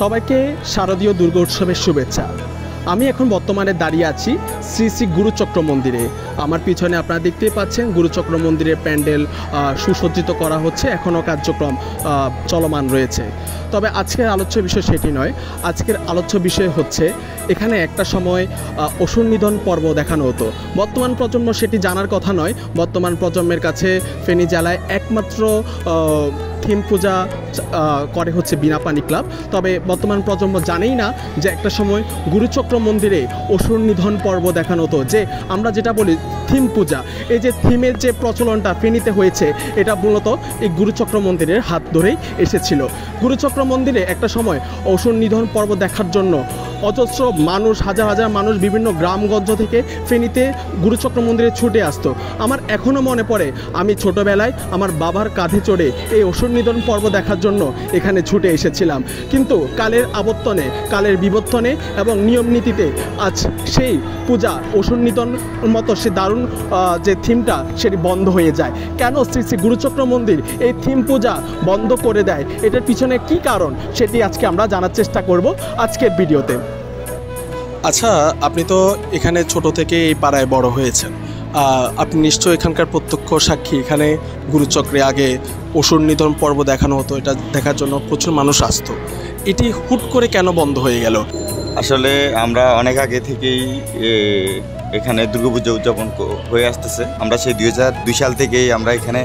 সবাইকে শারদীয় দুর্গোৎসবের শুভেচ্ছা। আমি এখন বর্তমানে দাঁড়িয়ে আছি শ্রী শ্রী গুরুচক্র মন্দিরে। আমার পিছনে আপনারা দেখতেই পাচ্ছেন গুরুচক্র মন্দিরের প্যান্ডেল সুসজ্জিত করা হচ্ছে, এখনও কার্যক্রম চলমান রয়েছে। তবে আজকের আলোচ্য বিষয় সেটি নয়। আজকের আলোচ্য বিষয় হচ্ছে এখানে একটা সময় অসুর নিধন পর্ব দেখানো হতো। বর্তমান প্রজন্ম সেটি জানার কথা নয়। বর্তমান প্রজন্মের কাছে ফেনী জেলায় একমাত্র থিম পূজা করে হচ্ছে বিনাপানি ক্লাব। তবে বর্তমান প্রজন্ম জানেই না যে একটা সময় গুরুচক্র মন্দিরে অসুর নিধন পর্ব দেখানো হতো। যে আমরা যেটা বলি থিম পূজা, এই যে থিমের যে প্রচলনটা ফেনীতে হয়েছে, এটা মূলত এই গুরুচক্র মন্দিরের হাত ধরেই এসেছিল। গুরুচক্র মন্দিরে একটা সময় অসুর নিধন পর্ব দেখার জন্য অজস্র মানুষ, হাজার হাজার মানুষ বিভিন্ন গ্রামগঞ্জ থেকে ফেনীতে গুরুচক্র মন্দিরে ছুটে আসতো। আমার এখনও মনে পড়ে আমি ছোটোবেলায় আমার বাবার কাঁধে চড়ে এই অসুর নিধন পর্ব দেখার জন্য এখানে ছুটে এসেছিলাম। কিন্তু কালের আবর্তনে, কালের বিবর্তনে এবং নিয়ম নীতিতে আজ সেই পূজা অসুর নিধন মতো সে দারুণ যে থিমটা সেটি বন্ধ হয়ে যায়। কেন শ্রী শ্রী গুরুচক্র মন্দির এই থিম পূজা বন্ধ করে দেয়, এটার পিছনে কি কারণ সেটি আজকে আমরা জানার চেষ্টা করব আজকের ভিডিওতে। আচ্ছা, আপনি তো এখানে ছোট থেকে এই পাড়ায় বড় হয়েছেন, আপনি নিশ্চয়ই এখানকার প্রত্যক্ষ সাক্ষী। এখানে গুরুচক্রে আগে অসুর নিধন পর্ব দেখানো হতো, এটা দেখার জন্য প্রচুর মানুষ আসতো। এটি হুট করে কেন বন্ধ হয়ে গেল? আসলে আমরা অনেক আগে থেকেই এখানে দুর্গাপূজা উদযাপন হয়ে আসতেছে। আমরা সেই 2002 সাল থেকেই আমরা এখানে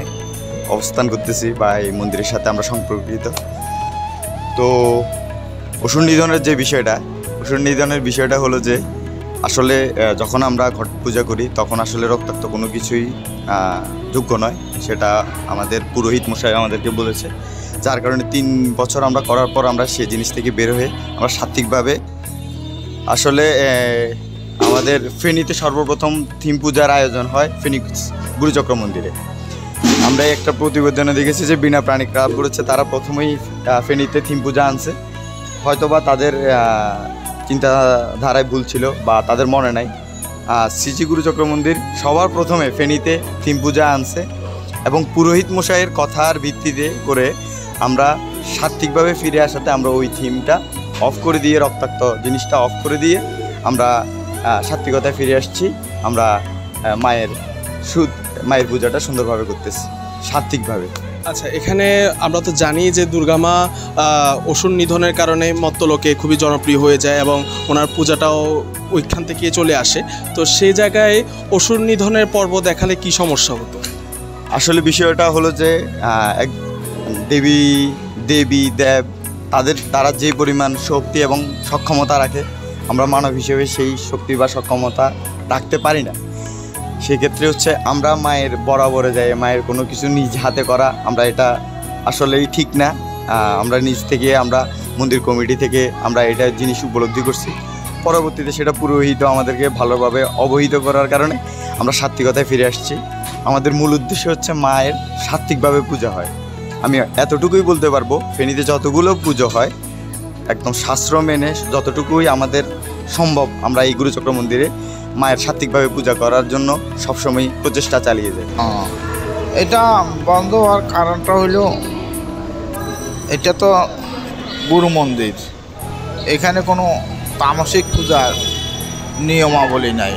অবস্থান করতেছি বা এই মন্দিরের সাথে আমরা সম্পর্কিত। তো অসুর নিধনের যে বিষয়টা, অসুর নিধনের বিষয়টা হলো যে আসলে যখন আমরা ঘট পূজা করি তখন আসলে রক্তাক্ত কোনো কিছুই যোগ্য নয়, সেটা আমাদের পুরোহিত মশাই আমাদেরকে বলেছে। যার কারণে 3 বছর আমরা করার পর আমরা সেই জিনিস থেকে বের হয়ে আমরা সাত্ত্বিকভাবে আসলে আমাদের ফেনীতে সর্বপ্রথম থিম পূজার আয়োজন হয় ফেনী গুরুচক্র মন্দিরে। আমরা একটা প্রতিবেদনে দেখেছি যে বিনা প্রাণী ক্লাব করেছে, তারা প্রথমেই ফেনীতে থিম পূজা আনছে। হয়তোবা তাদের চিন্তাধারায় ভুল ছিল বা তাদের মনে নাই। শ্রী শ্রী গুরুচক্র মন্দির সবার প্রথমে ফেনীতে থিম পূজা আনছে এবং পুরোহিত মশাইয়ের কথার ভিত্তিতে করে আমরা সাত্ত্বিকভাবে ফিরে আসাতে আমরা ওই থিমটা অফ করে দিয়ে, রক্তাক্ত জিনিসটা অফ করে দিয়ে আমরা সাত্ত্বিকতায় ফিরে আসছি। আমরা মায়ের পূজাটা সুন্দরভাবে করতেছি সাত্ত্বিকভাবে। আচ্ছা, এখানে আমরা তো জানি যে দুর্গামা অসুর নিধনের কারণে মত্তলোকে খুবই জনপ্রিয় হয়ে যায় এবং ওনার পূজাটাও ওইখান থেকে চলে আসে। তো সেই জায়গায় অসুর নিধনের পর্ব দেখালে কি সমস্যা হতো? আসলে বিষয়টা হলো যে এক দেবী দেব তারা যে পরিমাণ শক্তি এবং সক্ষমতা রাখে, আমরা মানব হিসেবে সেই শক্তি বা সক্ষমতা রাখতে পারি না। সেক্ষেত্রে হচ্ছে আমরা মায়ের বরাবরে যাই, মায়ের কোনো কিছু নিজ হাতে করা আমরা এটা আসলেই ঠিক না। আমরা নিজ থেকে, আমরা মন্দির কমিটি থেকে আমরা এটা জিনিস উপলব্ধি করছি। পরবর্তীতে সেটা পুরোহিত আমাদেরকে ভালোভাবে অবহিত করার কারণে আমরা সাত্ত্বিকতায় ফিরে আসছি। আমাদের মূল উদ্দেশ্য হচ্ছে মায়ের সাত্ত্বিকভাবে পূজা হয়। আমি এতটুকুই বলতে পারবো, ফেনীতে যতগুলো পুজো হয় একদম শাস্ত্র মেনে যতটুকুই আমাদের সম্ভব আমরা এই গুরুচক্র মন্দিরে মায়ের সাত্ত্বিকভাবে পূজা করার জন্য সবসময় প্রচেষ্টা চালিয়ে যায়। এটা বন্ধ হওয়ার কারণটা হলো, এটা তো গুরু মন্দির, এখানে কোনো তামসিক পূজার নিয়মাবলী নাই।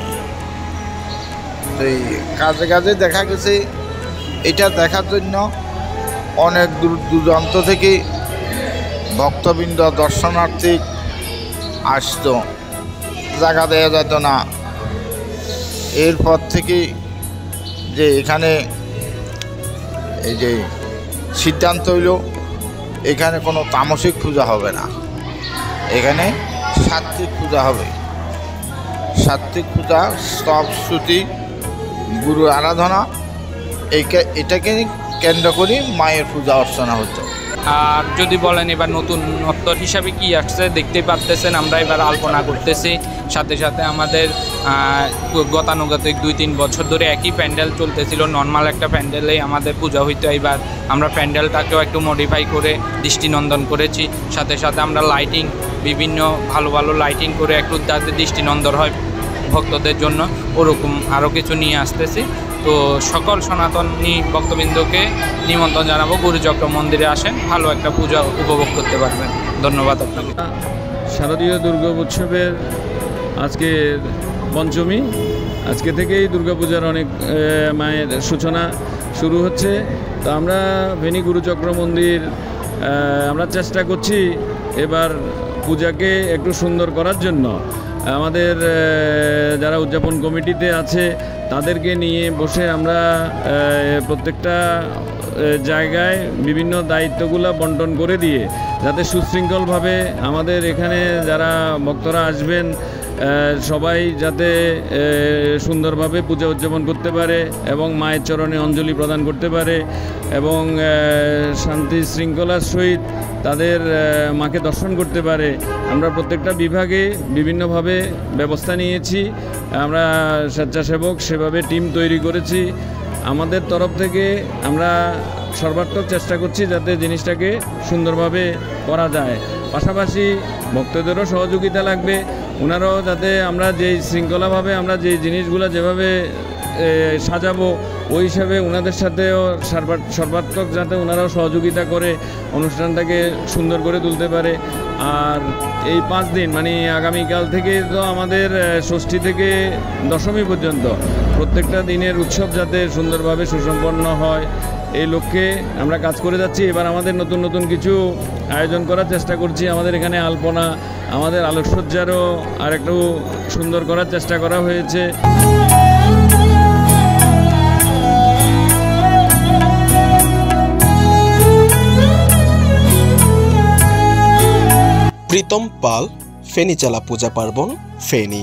এই কাজে কাজে দেখা গেছে এটা দেখার জন্য অনেক দূর দূরান্ত থেকে ভক্তবৃন্দ, দর্শনার্থী আসতো, জায়গা দেওয়া যেত না। এরপর থেকে যে এখানে এই যে সিদ্ধান্ত হইল এখানে কোনো তামসিক পূজা হবে না, এখানে সাত্ত্বিক পূজা হবে। সাত্ত্বিক পূজা, স্তব স্তুতি, গুরু আরাধনা, এটাকে কেন্দ্র করে মায়ের পূজা অর্চনা হতো। আর যদি বলেন এবার নতুনত্ব হিসাবে কি আসছে, দেখতেই পারতেছেন আমরা এবার আলপনা করতেছি। সাথে সাথে আমাদের গতানুগতিক 2-3 বছর ধরে একই প্যান্ডেল চলতেছিল, নর্মাল একটা প্যান্ডেলেই আমাদের পূজা হইতো। এবার আমরা প্যান্ডেলটাকেও একটু মডিফাই করে দৃষ্টিনন্দন করেছি। সাথে সাথে আমরা লাইটিং, বিভিন্ন ভালো ভালো লাইটিং করে একটু যাতে দৃষ্টিনন্দন হয় ভক্তদের জন্য, ওরকম আরও কিছু নিয়ে আসতেছি। তো সকল সনাতনী ভক্তবৃন্দকে নিমন্ত্রণ জানাবো, গুরুচক্র মন্দিরে আসেন, ভালো একটা পূজা উপভোগ করতে পারবেন। ধন্যবাদ আপনাকে। শারদীয় দুর্গা উৎসবের আজকে পঞ্চমী, আজকে থেকেই দুর্গাপূজার অনেক মায়ের সূচনা শুরু হচ্ছে। তো আমরা ফেনী গুরুচক্র মন্দির আমরা চেষ্টা করছি এবার পূজাকে একটু সুন্দর করার জন্য। আমাদের যারা উদযাপন কমিটিতে আছে তাদেরকে নিয়ে বসে আমরা প্রত্যেকটা জায়গায় বিভিন্ন দায়িত্বগুলো বন্টন করে দিয়ে যাতে সুশৃঙ্খলভাবে আমাদের এখানে যারা ভক্তরা আসবেন সবাই যাতে সুন্দরভাবে পূজা উদযাপন করতে পারে এবং মায়ের চরণে অঞ্জলি প্রদান করতে পারে এবং শান্তি শৃঙ্খলার সহিত তাদের মাকে দর্শন করতে পারে। আমরা প্রত্যেকটা বিভাগে বিভিন্নভাবে ব্যবস্থা নিয়েছি, আমরা স্বেচ্ছাসেবক সেভাবে টিম তৈরি করেছি। আমাদের তরফ থেকে আমরা সর্বাত্মক চেষ্টা করছি যাতে জিনিসটাকে সুন্দরভাবে করা যায়। পাশাপাশি ভক্তদেরও সহযোগিতা লাগবে, ওনারাও যাতে আমরা যেই শৃঙ্খলাভাবে আমরা যেই জিনিসগুলো যেভাবে সাজাবো ওই হিসাবে ওনাদের সাথেও সর্বাত্মক যাতে ওনারাও সহযোগিতা করে অনুষ্ঠানটাকে সুন্দর করে তুলতে পারে। আর এই 5 দিন মানে আগামীকাল থেকে তো আমাদের ষষ্ঠী থেকে দশমী পর্যন্ত প্রত্যেকটা দিনের উৎসব যাতে সুন্দরভাবে সুসম্পন্ন হয় এই লক্ষ্যে আমরা কাজ করে যাচ্ছি। এবার আমাদের নতুন নতুন কিছু আয়োজন করার চেষ্টা করছি। আমাদের এখানে আলপনা, আমাদের আলোকসজ্জারও আর একটু সুন্দর করার চেষ্টা করা হয়েছে। প্রীতম পাল, ফেনী জেলা পূজা পার্বণ, ফেনী।